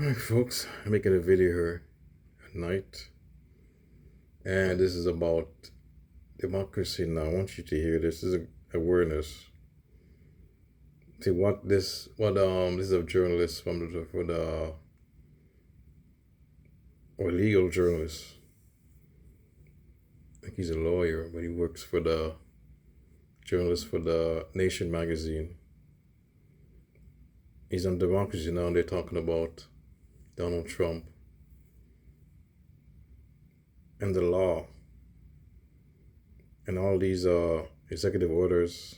Alright, folks, I'm making a video here at night, and this is about democracy. Now, I want you to hear this. This is awareness. See this is a journalist for the or legal journalist. I think he's a lawyer, but he works for the journalist for the Nation magazine. He's on democracy now, and they're talking about Donald Trump and the law and all these executive orders.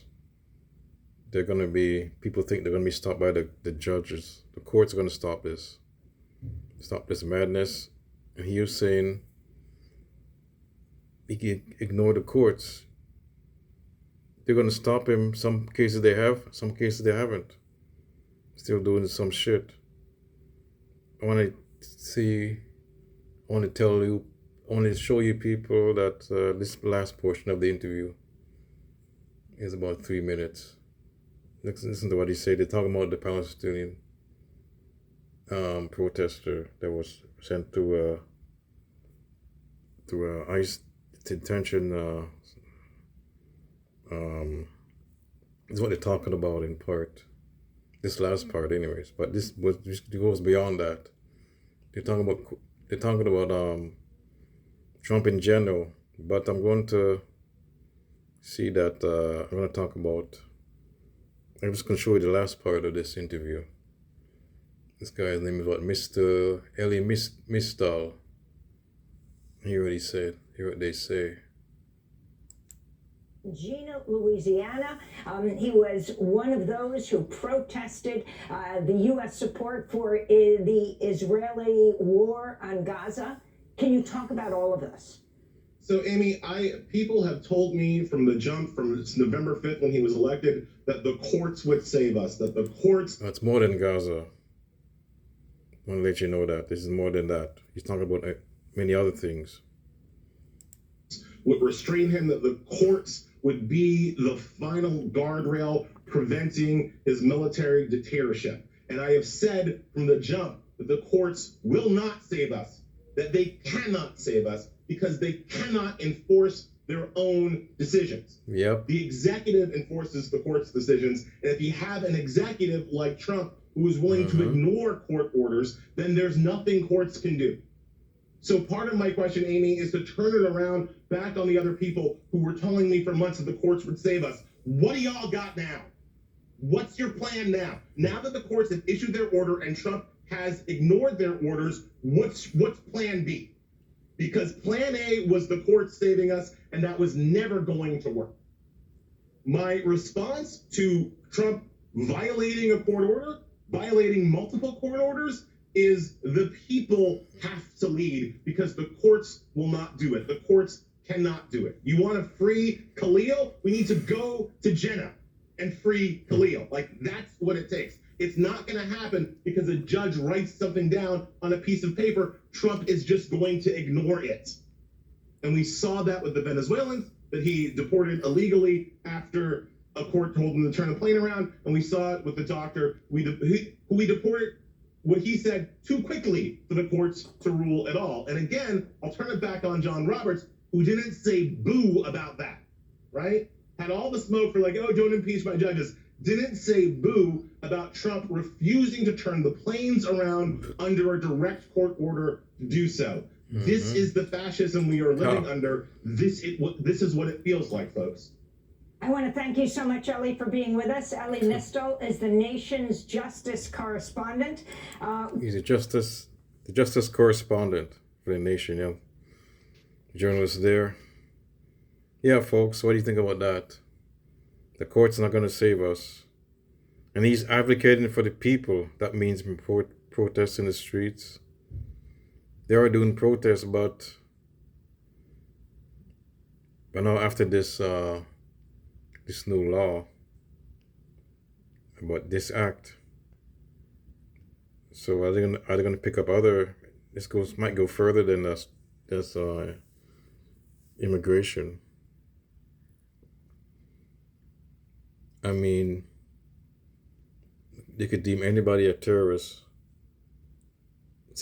They're going to be, people think they're going to be stopped by the judges. The courts are going to stop this madness. And he was saying he can ignore the courts. They're going to stop him. Some cases they have, some cases they haven't. Still doing some shit. I want to tell you, I want to show you people that this last portion of the interview is about 3 minutes. Listen to what he said. They're talking about the Palestinian protester that was sent to ICE detention. Is what they're talking about in part. This last part, anyways. But this goes beyond that. They're talking about Trump in general. But I'm going to see that I'm going to talk about. I'm just going to show you the last part of this interview. This guy's name is what? Mr. Elie Mystal. Hear what he said. Hear what they say. Gina, Louisiana. He was one of those who protested the U.S. support for the Israeli war on Gaza. Can you talk about all of this? So, Amy, people have told me from the jump, from November 5th when he was elected, that the courts would save us, that the courts... That's more than Gaza. I want to let you know that. This is more than that. He's talking about many other things. Would restrain him, that the courts would be the final guardrail preventing his military dictatorship. And I have said from the jump that the courts will not save us, that they cannot save us, because they cannot enforce their own decisions. Yep. The executive enforces the court's decisions. And if you have an executive like Trump who is willing to ignore court orders, then there's nothing courts can do. So part of my question, Amy, is to turn it around back on the other people who were telling me for months that the courts would save us. What do y'all got now? What's your plan now? Now that the courts have issued their order and Trump has ignored their orders, what's plan B? Because plan A was the courts saving us, and that was never going to work. My response to Trump violating a court order, violating multiple court orders, is the people have to lead, because the courts will not do it. The courts cannot do it. You want to free Khalil? We need to go to Jenna and free Khalil. Like, that's what it takes. It's not going to happen because a judge writes something down on a piece of paper. Trump is just going to ignore it. And we saw that with the Venezuelans, that he deported illegally after a court told him to turn the plane around. And we saw it with the doctor who we deported what he said too quickly for the courts to rule at all. And again, I'll turn it back on John Roberts, who didn't say boo about that, right? Had all the smoke for like, oh, don't impeach my judges. Didn't say boo about Trump refusing to turn the planes around under a direct court order to do so. This is the fascism we are living under. This is what it feels like, folks. I want to thank you so much, Elie, for being with us. Elie Mystal is the nation's justice correspondent. He's the justice correspondent for the Nation, yeah. Journalist there. Yeah, folks, what do you think about that? The court's not going to save us. And he's advocating for the people. That means protests in the streets. They are doing protests, but now after this new law about this act, so are they gonna pick up other? Might go further than this immigration. I mean, they could deem anybody a terrorist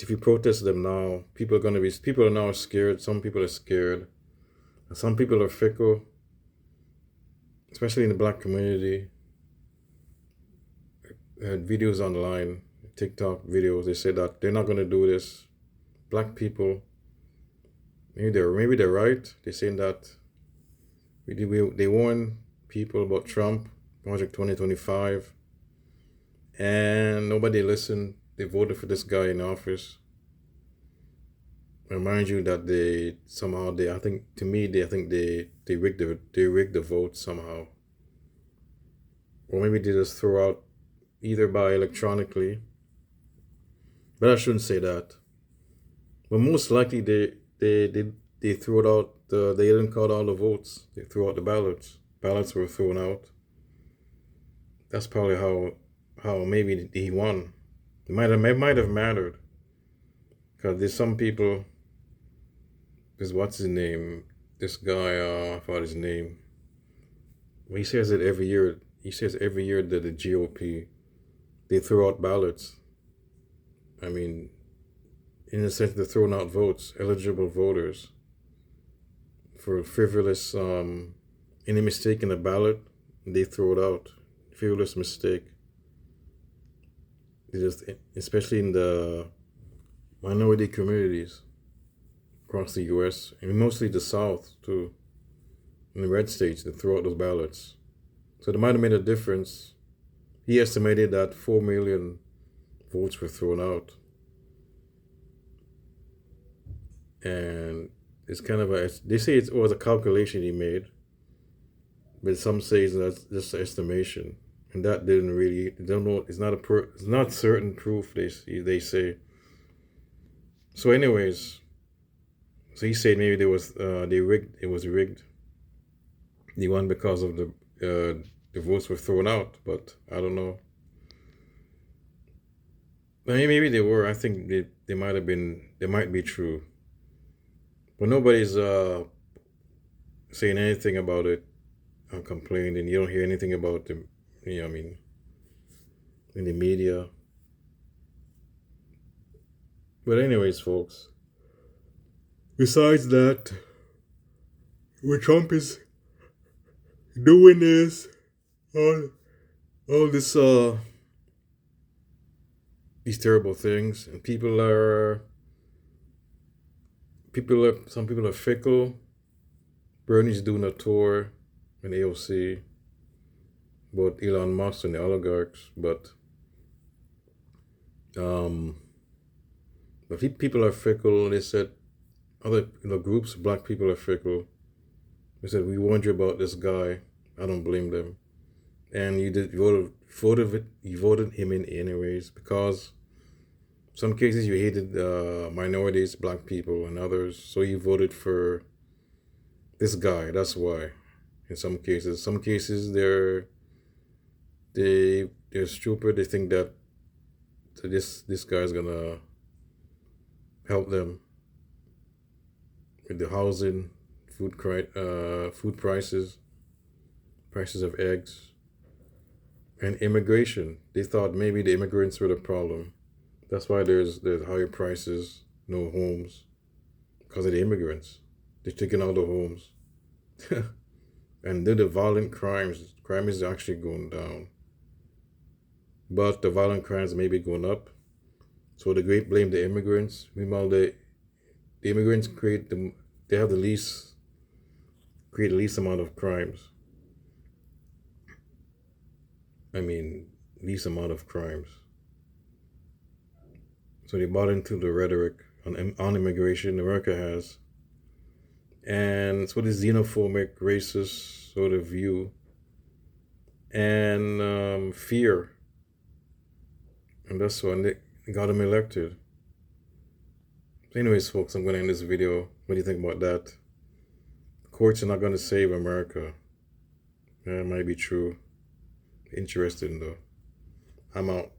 if you protest them now, people are now scared. Some people are scared. And some people are fickle, especially in the black community. I had videos online, TikTok videos. They said that they're not going to do this. Black people, maybe they're right. They're saying that they warn people about Trump, Project 2025, and nobody listened. They voted for this guy in office. I remind you that they rigged the vote somehow, or maybe they just throw out either by electronically. But I shouldn't say that. But most likely they threw it out. They didn't count all the votes. They threw out the ballots. Ballots were thrown out. That's probably how maybe he won. It might have mattered, because there's some people. What's his name? This guy, I forgot his name. Well, he says it every year. He says every year that the GOP, they throw out ballots. I mean, in a sense, they're throwing out votes, eligible voters, for frivolous, any mistake in the ballot, they throw it out. Frivolous mistake. They just, especially in the minority communities across the U.S., and mostly the South too, in the red states, they throw out those ballots. So they might have made a difference. He estimated that 4 million votes were thrown out. And it's kind of they say it was a calculation he made, but some say that's just an estimation. And that didn't really, don't know, it's not certain proof, they say. So anyways, so he said maybe it was rigged. He won because of the votes were thrown out, but I don't know. I mean, maybe they were. I think they might be true. But nobody's saying anything about it or complaining. You don't hear anything about them, I mean, in the media. But anyways, folks, besides that, what Trump is doing is all this these terrible things, and some people are fickle. Bernie's doing a tour in AOC about Elon Musk and the oligarchs, but people are fickle. They said other groups, black people are fickle. They said, we warned you about this guy. I don't blame them. And you voted him in anyways, because some cases you hated minorities, black people, and others, so you voted for this guy. That's why. In some cases they're stupid. They think that this guy's gonna help them with the housing, food prices of eggs, and immigration. They thought maybe the immigrants were the problem. That's why there's higher prices, no homes, because of the immigrants. They're taking all the homes. And then the violent crimes. Crime is actually going down. But the violent crimes may be going up. So they blame the immigrants. Meanwhile, the immigrants create the least amount of crimes. I mean, least amount of crimes. So they bought into the rhetoric on immigration America has. And so this xenophobic, racist sort of view. And fear. And that's why they got him elected. So anyways, folks, I'm going to end this video. What do you think about that? Courts are not going to save America. That might be true. Interesting, though. I'm out.